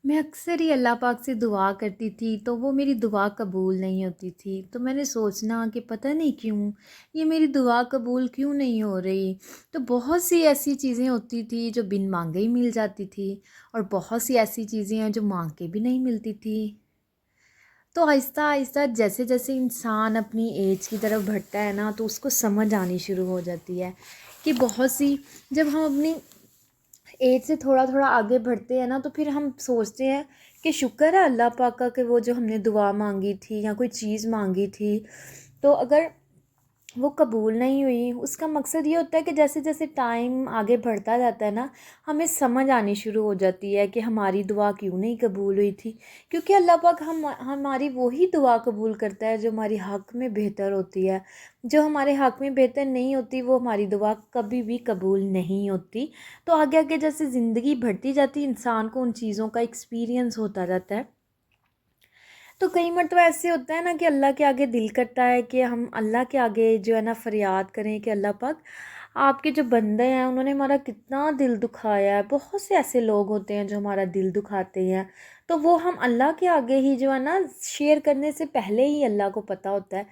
میں اکثر ہی اللہ پاک سے دعا کرتی تھی تو وہ میری دعا قبول نہیں ہوتی تھی، تو میں نے سوچنا کہ پتہ نہیں کیوں یہ میری دعا قبول کیوں نہیں ہو رہی۔ تو بہت سی ایسی چیزیں ہوتی تھی جو بن مانگے ہی مل جاتی تھی، اور بہت سی ایسی چیزیں ہیں جو مانگ کے بھی نہیں ملتی تھی۔ تو آہستہ آہستہ جیسے جیسے انسان اپنی ایج کی طرف بڑھتا ہے نا، تو اس کو سمجھ آنی شروع ہو جاتی ہے کہ بہت سی، جب ہم اپنی ایج سے تھوڑا تھوڑا آگے بڑھتے ہیں نا، تو پھر ہم سوچتے ہیں کہ شکر ہے اللہ پاک کا کہ وہ جو ہم نے دعا مانگی تھی یا کوئی چیز مانگی تھی، تو اگر وہ قبول نہیں ہوئی، اس کا مقصد یہ ہوتا ہے کہ جیسے جیسے ٹائم آگے بڑھتا جاتا ہے نا، ہمیں سمجھ آنی شروع ہو جاتی ہے کہ ہماری دعا کیوں نہیں قبول ہوئی تھی، کیونکہ اللہ پاک ہماری وہی دعا قبول کرتا ہے جو ہماری حق میں بہتر ہوتی ہے۔ جو ہمارے حق میں بہتر نہیں ہوتی وہ ہماری دعا کبھی بھی قبول نہیں ہوتی۔ تو آگے آگے جیسے زندگی بڑھتی جاتی، انسان کو ان چیزوں کا ایکسپیرینس ہوتا جاتا ہے، تو کئی مرتبہ ایسے ہوتا ہے نا کہ اللہ کے آگے دل کرتا ہے کہ ہم اللہ کے آگے جو ہے نا فریاد کریں کہ اللہ پاک، آپ کے جو بندے ہیں انہوں نے ہمارا کتنا دل دکھایا ہے۔ بہت سے ایسے لوگ ہوتے ہیں جو ہمارا دل دکھاتے ہیں، تو وہ ہم اللہ کے آگے ہی جو ہے نا شیئر کرنے سے پہلے ہی اللہ کو پتہ ہوتا ہے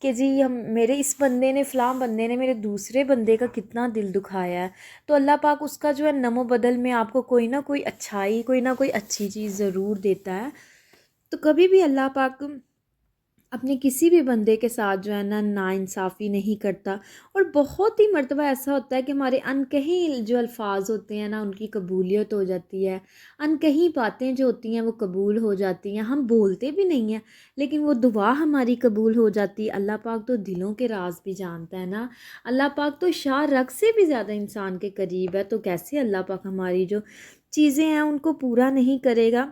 کہ جی میرے اس بندے نے، فلاں بندے نے میرے دوسرے بندے کا کتنا دل دکھایا ہے، تو اللہ پاک اس کا جو ہے نم و بدل میں آپ کو کوئی نہ کوئی اچھائی، کوئی نہ کوئی اچھی چیز ضرور دیتا ہے۔ تو کبھی بھی اللہ پاک اپنے کسی بھی بندے کے ساتھ جو ہے نا ناانصافی نہیں کرتا، اور بہت ہی مرتبہ ایسا ہوتا ہے کہ ہمارے انکہی جو الفاظ ہوتے ہیں نا ان کی قبولیت ہو جاتی ہے، انکہی باتیں جو ہوتی ہیں وہ قبول ہو جاتی ہیں، ہم بولتے بھی نہیں ہیں لیکن وہ دعا ہماری قبول ہو جاتی ہے۔ اللہ پاک تو دلوں کے راز بھی جانتا ہے نا، اللہ پاک تو شاہ رگ سے بھی زیادہ انسان کے قریب ہے، تو کیسے اللہ پاک ہماری جو چیزیں ہیں ان کو پورا نہیں کرے گا۔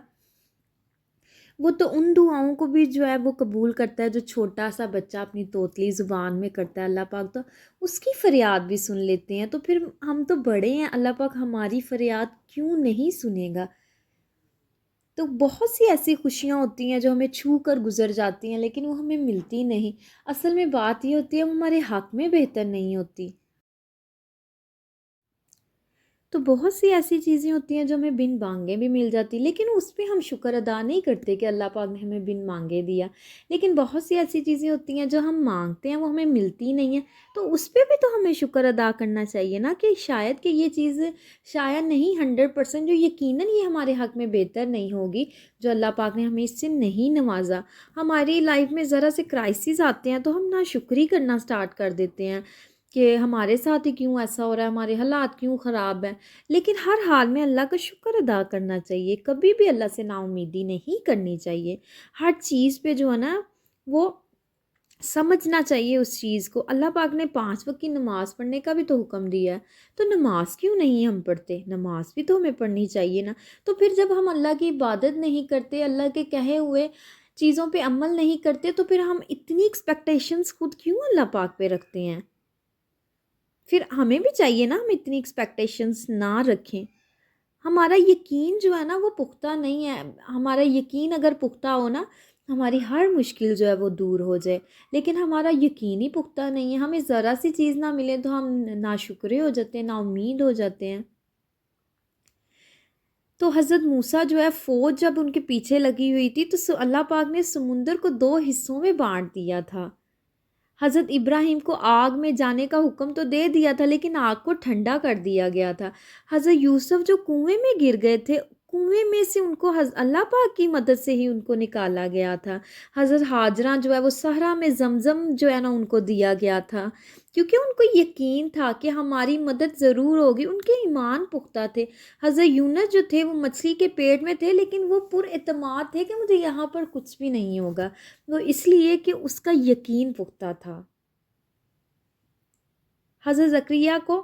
وہ تو ان دعاؤں کو بھی جو ہے وہ قبول کرتا ہے جو چھوٹا سا بچہ اپنی توتلی زبان میں کرتا ہے، اللہ پاک تو اس کی فریاد بھی سن لیتے ہیں۔ تو پھر ہم تو بڑے ہیں، اللہ پاک ہماری فریاد کیوں نہیں سنے گا؟ تو بہت سی ایسی خوشیاں ہوتی ہیں جو ہمیں چھو کر گزر جاتی ہیں لیکن وہ ہمیں ملتی نہیں۔ اصل میں بات یہ ہوتی ہے وہ ہمارے حق میں بہتر نہیں ہوتی۔ تو بہت سی ایسی چیزیں ہوتی ہیں جو ہمیں بن مانگے بھی مل جاتی، لیکن اس پہ ہم شکر ادا نہیں کرتے کہ اللہ پاک نے ہمیں بن مانگے دیا۔ لیکن بہت سی ایسی چیزیں ہوتی ہیں جو ہم مانگتے ہیں وہ ہمیں ملتی نہیں ہیں، تو اس پہ بھی تو ہمیں شکر ادا کرنا چاہیے نا کہ شاید کہ یہ چیز، شاید نہیں 100% جو یقیناً یہ ہمارے حق میں بہتر نہیں ہوگی، جو اللہ پاک نے ہمیں اس سے نہیں نوازا۔ ہماری لائف میں ذرا سے کرائسس آتے ہیں تو ہم ناشکری کرنا سٹارٹ کر دیتے ہیں کہ ہمارے ساتھ ہی کیوں ایسا ہو رہا ہے، ہمارے حالات کیوں خراب ہیں۔ لیکن ہر حال میں اللہ کا شکر ادا کرنا چاہیے، کبھی بھی اللہ سے نا امیدی نہیں کرنی چاہیے۔ ہر چیز پہ جو ہے نا وہ سمجھنا چاہیے اس چیز کو۔ اللہ پاک نے 5 وقت کی نماز پڑھنے کا بھی تو حکم دیا ہے، تو نماز کیوں نہیں ہم پڑھتے؟ نماز بھی تو ہمیں پڑھنی چاہیے نا۔ تو پھر جب ہم اللہ کی عبادت نہیں کرتے، اللہ کے کہے ہوئے چیزوں پہ عمل نہیں کرتے، تو پھر ہم اتنی ایکسپیکٹیشنز خود کیوں اللہ پاک پہ رکھتے ہیں؟ پھر ہمیں بھی چاہیے نا ہم اتنی ایکسپیکٹیشنز نہ رکھیں۔ ہمارا یقین جو ہے نا وہ پختہ نہیں ہے۔ ہمارا یقین اگر پختہ ہو نا، ہماری ہر مشکل جو ہے وہ دور ہو جائے، لیکن ہمارا یقین ہی پختہ نہیں ہے، ہمیں ذرا سی چیز نہ ملے تو ہم ناشکرے ہو جاتے ہیں، نا امید ہو جاتے ہیں۔ تو حضرت موسیٰ جو ہے فوج جب ان کے پیچھے لگی ہوئی تھی تو اللہ پاک نے سمندر کو 2 حصوں میں بانٹ دیا تھا۔ حضرت ابراہیم کو آگ میں جانے کا حکم تو دے دیا تھا لیکن آگ کو ٹھنڈا کر دیا گیا تھا۔ حضرت یوسف جو کنویں میں گر گئے تھے، کنویں میں سے ان کو اللہ پاک کی مدد سے ہی ان کو نکالا گیا تھا۔ حضرت ہاجرہ جو ہے وہ صحرا میں زمزم جو ہے نا ان کو دیا گیا تھا، کیونکہ ان کو یقین تھا کہ ہماری مدد ضرور ہوگی، ان کے ایمان پختہ تھے۔ حضرت یونس جو تھے وہ مچھلی کے پیٹ میں تھے لیکن وہ پر اعتماد تھے کہ مجھے یہاں پر کچھ بھی نہیں ہوگا، وہ اس لیے کہ اس کا یقین پختہ تھا۔ حضرت زکریا کو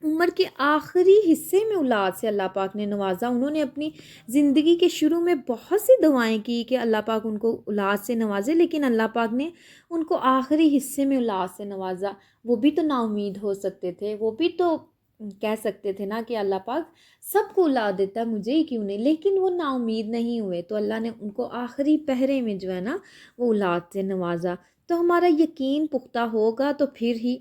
عمر کے آخری حصے میں اولاد سے اللہ پاک نے نوازا۔ انہوں نے اپنی زندگی کے شروع میں بہت سی دعائیں کی کہ اللہ پاک ان کو اولاد سے نوازے، لیکن اللہ پاک نے ان کو آخری حصے میں اولاد سے نوازا۔ وہ بھی تو نا امید ہو سکتے تھے، وہ بھی تو کہہ سکتے تھے نا کہ اللہ پاک سب کو اولاد دیتا ہے، مجھے ہی کیوں نہیں، لیکن وہ نا امید نہیں ہوئے، تو اللہ نے ان کو آخری پہرے میں جو ہے نا وہ اولاد سے نوازا۔ تو ہمارا یقین پختہ ہوگا تو پھر ہی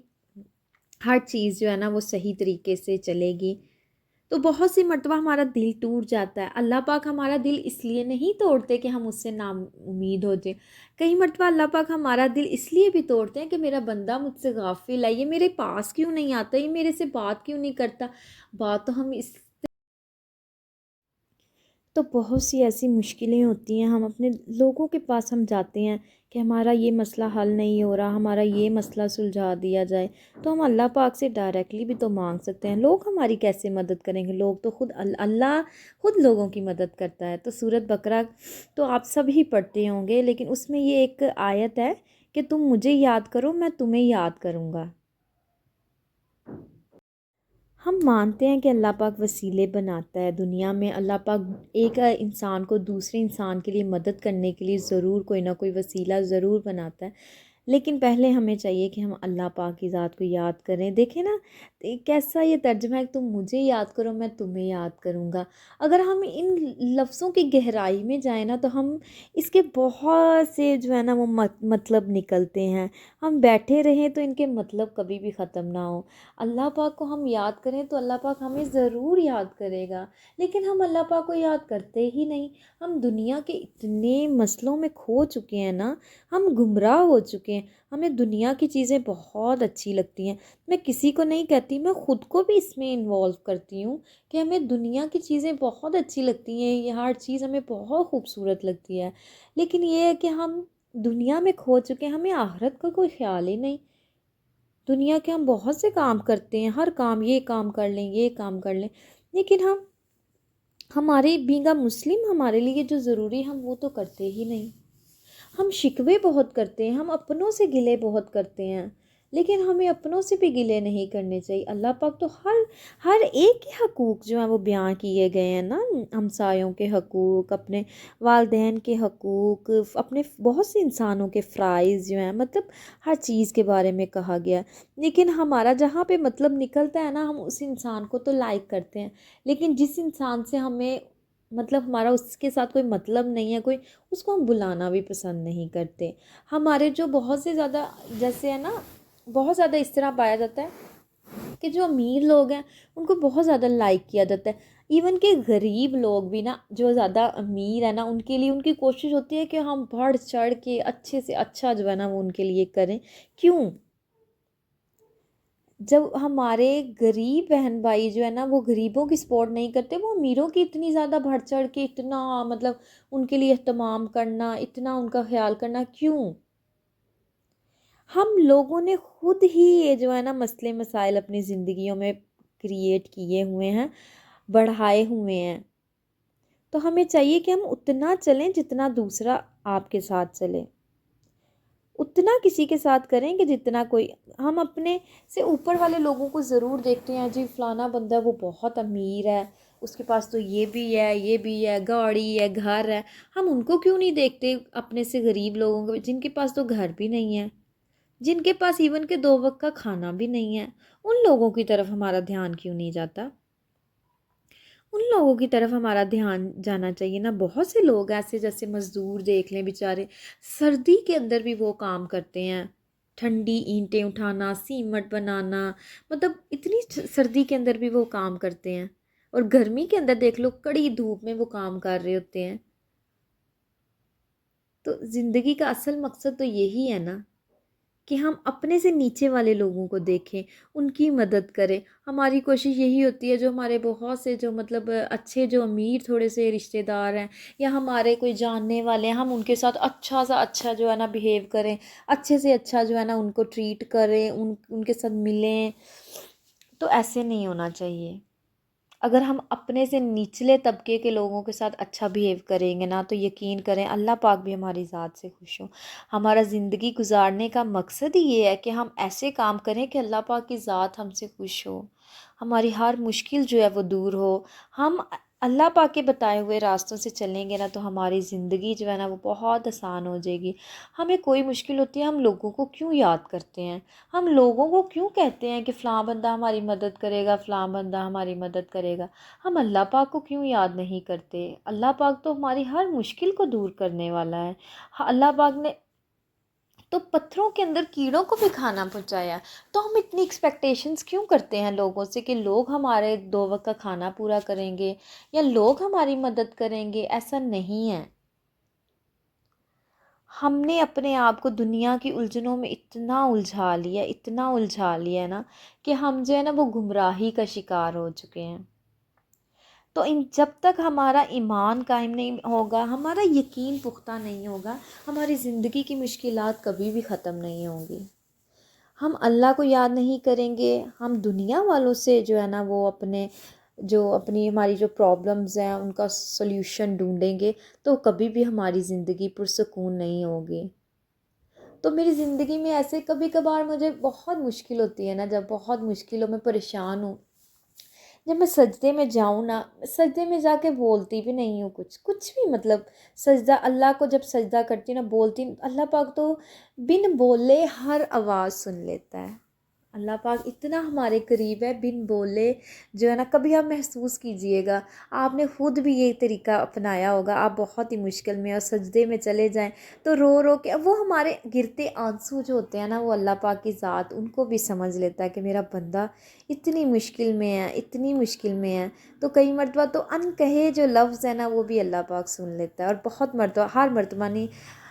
ہر چیز جو ہے نا وہ صحیح طریقے سے چلے گی۔ تو بہت سی مرتبہ ہمارا دل ٹوٹ جاتا ہے۔ اللہ پاک ہمارا دل اس لیے نہیں توڑتے کہ ہم اس سے نا امید ہو جائیں، کئی مرتبہ اللہ پاک ہمارا دل اس لیے بھی توڑتے ہیں کہ میرا بندہ مجھ سے غافل ہے، یہ میرے پاس کیوں نہیں آتا، یہ میرے سے بات کیوں نہیں کرتا۔ بات تو ہم اس تو بہت سی ایسی مشکلیں ہوتی ہیں، ہم اپنے لوگوں کے پاس ہم جاتے ہیں کہ ہمارا یہ مسئلہ حل نہیں ہو رہا، ہمارا یہ مسئلہ سلجھا دیا جائے، تو ہم اللہ پاک سے ڈائریکٹلی بھی تو مانگ سکتے ہیں۔ لوگ ہماری کیسے مدد کریں گے؟ لوگ تو خود اللہ خود لوگوں کی مدد کرتا ہے۔ تو سورۃ بقرہ تو آپ سب ہی پڑھتے ہوں گے، لیکن اس میں یہ ایک آیت ہے کہ تم مجھے یاد کرو میں تمہیں یاد کروں گا۔ ہم مانتے ہیں کہ اللہ پاک وسیلے بناتا ہے دنیا میں، اللہ پاک ایک انسان کو دوسرے انسان کے لیے مدد کرنے کے لیے ضرور کوئی نہ کوئی وسیلہ ضرور بناتا ہے، لیکن پہلے ہمیں چاہیے کہ ہم اللہ پاک کی ذات کو یاد کریں۔ دیکھیں نا کیسا یہ ترجمہ ہے کہ تم مجھے یاد کرو میں تمہیں یاد کروں گا۔ اگر ہم ان لفظوں کی گہرائی میں جائیں نا تو ہم اس کے بہت سے جو ہے نا وہ مطلب نکلتے ہیں، ہم بیٹھے رہیں تو ان کے مطلب کبھی بھی ختم نہ ہو۔ اللہ پاک کو ہم یاد کریں تو اللہ پاک ہمیں ضرور یاد کرے گا، لیکن ہم اللہ پاک کو یاد کرتے ہی نہیں۔ ہم دنیا کے اتنے مسئلوں میں کھو چکے ہیں نا، ہم گمراہ ہو چکے ہیں، ہمیں دنیا کی چیزیں بہت اچھی لگتی ہیں۔ میں کسی کو نہیں کہتی، میں خود کو بھی اس میں انوالو کرتی ہوں کہ ہمیں دنیا کی چیزیں بہت اچھی لگتی ہیں، یہ ہر چیز ہمیں بہت خوبصورت لگتی ہے، لیکن یہ ہے کہ ہم دنیا میں کھو چکے ہیں، ہمیں آخرت کا کوئی خیال ہی نہیں۔ دنیا کے ہم بہت سے کام کرتے ہیں، ہر کام یہ کام کر لیں یہ کام کر لیں، لیکن ہمارے بینگا مسلم ہمارے لیے جو ضروری ہے ہم وہ تو کرتے ہی نہیں۔ ہم شکوے بہت کرتے ہیں، ہم اپنوں سے گلے بہت کرتے ہیں، لیکن ہمیں اپنوں سے بھی گلے نہیں کرنے چاہیے۔ اللہ پاک تو ہر ایک کے حقوق جو ہیں وہ بیان کیے گئے ہیں نا، ہمسایوں کے حقوق، اپنے والدین کے حقوق، اپنے بہت سے انسانوں کے فرائض جو ہیں، مطلب ہر چیز کے بارے میں کہا گیا ہے۔ لیکن ہمارا جہاں پہ مطلب نکلتا ہے نا، ہم اس انسان کو تو لائک کرتے ہیں، لیکن جس انسان سے ہمیں مطلب ہمارا اس کے ساتھ کوئی مطلب نہیں ہے، کوئی اس کو ہم بلانا بھی پسند نہیں کرتے۔ ہمارے جو بہت سے زیادہ جیسے ہے نا، بہت زیادہ اس طرح پایا جاتا ہے کہ جو امیر لوگ ہیں ان کو بہت زیادہ لائک کیا جاتا ہے، ایون کہ غریب لوگ بھی نا جو زیادہ امیر ہے نا ان کے لیے ان کی کوشش ہوتی ہے کہ ہم بڑھ چڑھ کے اچھے سے اچھا جو ہے نا وہ ان کے لیے کریں۔ کیوں؟ جب ہمارے غریب بہن بھائی جو ہے نا وہ غریبوں کی سپورٹ نہیں کرتے، وہ امیروں کی اتنی زیادہ بڑھ چڑھ کے اتنا مطلب ان کے لیے اہتمام کرنا، اتنا ان کا خیال کرنا کیوں؟ ہم لوگوں نے خود ہی یہ جو ہے نا مسئلے مسائل اپنی زندگیوں میں کریٹ کیے ہوئے ہیں، بڑھائے ہوئے ہیں، تو ہمیں چاہیے کہ ہم اتنا چلیں جتنا دوسرا آپ کے ساتھ چلے، اتنا کسی کے ساتھ کریں کہ جتنا کوئی۔ ہم اپنے سے اوپر والے لوگوں کو ضرور دیکھتے ہیں، جی فلانا بندہ وہ بہت امیر ہے، اس کے پاس تو یہ بھی ہے یہ بھی ہے، گاڑی ہے گھر ہے، ہم ان کو کیوں نہیں دیکھتے اپنے سے غریب لوگوں کو جن کے پاس تو گھر بھی نہیں ہے، جن کے پاس ایون کہ 2 وقت کا کھانا بھی نہیں ہے؟ ان لوگوں کی طرف ہمارا دھیان کیوں نہیں جاتا؟ ان لوگوں کی طرف ہمارا دھیان جانا چاہیے نا۔ بہت سے لوگ ایسے جیسے مزدور دیکھ لیں بیچارے، سردی کے اندر بھی وہ کام کرتے ہیں، ٹھنڈی اینٹیں اٹھانا، سیمٹ بنانا، مطلب اتنی سردی کے اندر بھی وہ کام کرتے ہیں، اور گرمی کے اندر دیکھ لو کڑی دھوپ میں وہ کام کر رہے ہوتے ہیں۔ تو زندگی کا اصل مقصد تو یہی ہے نا کہ ہم اپنے سے نیچے والے لوگوں کو دیکھیں، ان کی مدد کریں۔ ہماری کوشش یہی ہوتی ہے جو ہمارے بہت سے جو مطلب اچھے جو امیر تھوڑے سے رشتہ دار ہیں یا ہمارے کوئی جاننے والے ہیں، ہم ان کے ساتھ اچھا سا اچھا جو ہے نا بیہیو کریں، اچھے سے اچھا جو ہے نا ان کو ٹریٹ کریں، ان کے ساتھ ملیں۔ تو ایسے نہیں ہونا چاہیے۔ اگر ہم اپنے سے نچلے طبقے کے لوگوں کے ساتھ اچھا بیہیو کریں گے نا تو یقین کریں اللہ پاک بھی ہماری ذات سے خوش ہو۔ ہمارا زندگی گزارنے کا مقصد ہی یہ ہے کہ ہم ایسے کام کریں کہ اللہ پاک کی ذات ہم سے خوش ہو، ہماری ہر مشکل جو ہے وہ دور ہو۔ ہم اللہ پاک کے بتائے ہوئے راستوں سے چلیں گے نا تو ہماری زندگی جو ہے نا وہ بہت آسان ہو جائے گی۔ ہمیں کوئی مشکل ہوتی ہے ہم لوگوں کو کیوں یاد کرتے ہیں؟ ہم لوگوں کو کیوں کہتے ہیں کہ فلاں بندہ ہماری مدد کرے گا، فلاں بندہ ہماری مدد کرے گا؟ ہم اللہ پاک کو کیوں یاد نہیں کرتے؟ اللہ پاک تو ہماری ہر مشکل کو دور کرنے والا ہے۔ اللہ پاک نے تو پتھروں کے اندر کیڑوں کو بھی کھانا پہنچایا۔ تو ہم اتنی ایکسپیکٹیشنز کیوں کرتے ہیں لوگوں سے کہ لوگ ہمارے 2 وقت کا کھانا پورا کریں گے یا لوگ ہماری مدد کریں گے؟ ایسا نہیں ہے۔ ہم نے اپنے آپ کو دنیا کی الجھنوں میں اتنا الجھا لیا ہے نا کہ ہم جو ہے نا وہ گمراہی کا شکار ہو چکے ہیں۔ تو جب تک ہمارا ایمان قائم نہیں ہوگا، ہمارا یقین پختہ نہیں ہوگا، ہماری زندگی کی مشکلات کبھی بھی ختم نہیں ہوں گی۔ ہم اللہ کو یاد نہیں کریں گے، ہم دنیا والوں سے جو ہے نا وہ اپنی ہماری جو پرابلمز ہیں ان کا سلیوشن ڈھونڈیں گے، تو کبھی بھی ہماری زندگی پرسکون نہیں ہوگی۔ تو میری زندگی میں ایسے کبھی کبھار مجھے بہت مشکل ہوتی ہے نا، جب بہت مشکلوں میں پریشان ہوں، جب میں سجدے میں جاؤں نا، سجدے میں جا کے بولتی بھی نہیں ہوں کچھ بھی، مطلب سجدہ اللہ کو جب سجدہ کرتی ہوں نا، بولتی ہوں، اللہ پاک تو بن بولے ہر آواز سن لیتا ہے۔ اللہ پاک اتنا ہمارے قریب ہے، بن بولے جو ہے نا، کبھی آپ محسوس کیجئے گا، آپ نے خود بھی یہ طریقہ اپنایا ہوگا، آپ بہت ہی مشکل میں اور سجدے میں چلے جائیں تو رو رو کے، وہ ہمارے گرتے آنسو جو ہوتے ہیں نا، وہ اللہ پاک کی ذات ان کو بھی سمجھ لیتا ہے کہ میرا بندہ اتنی مشکل میں ہے۔ تو کئی مرتبہ تو ان کہے جو لفظ ہیں نا، وہ بھی اللہ پاک سن لیتا ہے، اور بہت مرتبہ، ہر مرتبہ نہیں،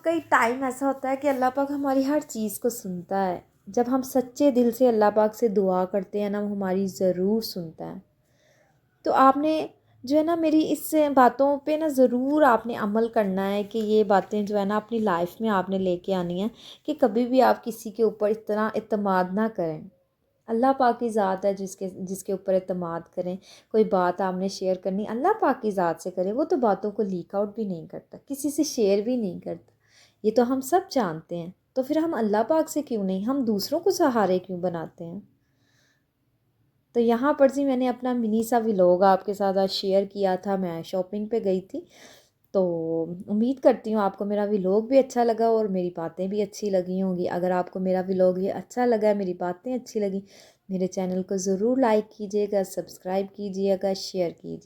کئی ٹائم ایسا ہوتا ہے کہ اللہ پاک ہماری ہر چیز کو سنتا ہے۔ جب ہم سچے دل سے اللہ پاک سے دعا کرتے ہیں نا، وہ ہماری ضرور سنتا ہے۔ تو آپ نے جو ہے نا میری اس باتوں پہ نا ضرور آپ نے عمل کرنا ہے، کہ یہ باتیں جو ہے نا اپنی لائف میں آپ نے لے کے آنی ہیں، کہ کبھی بھی آپ کسی کے اوپر اتنا اعتماد نہ کریں۔ اللہ پاک کی ذات ہے جس کے اوپر اعتماد کریں۔ کوئی بات آپ نے شیئر کرنی اللہ پاک کی ذات سے کریں، وہ تو باتوں کو لیک آؤٹ بھی نہیں کرتا، کسی سے شیئر بھی نہیں کرتا، یہ تو ہم سب جانتے ہیں۔ تو پھر ہم اللہ پاک سے کیوں نہیں، ہم دوسروں کو سہارے کیوں بناتے ہیں؟ تو یہاں پر جی میں نے اپنا منی سا ولاگ آپ کے ساتھ آج شیئر کیا تھا، میں شاپنگ پہ گئی تھی۔ تو امید کرتی ہوں آپ کو میرا ولاگ بھی اچھا لگا اور میری باتیں بھی اچھی لگی ہوں گی۔ اگر آپ کو میرا ولاگ یہ اچھا لگا ہے، میری باتیں اچھی لگی، میرے چینل کو ضرور لائک کیجیے گا، سبسکرائب کیجیے گا، شیئر کیجیے گا۔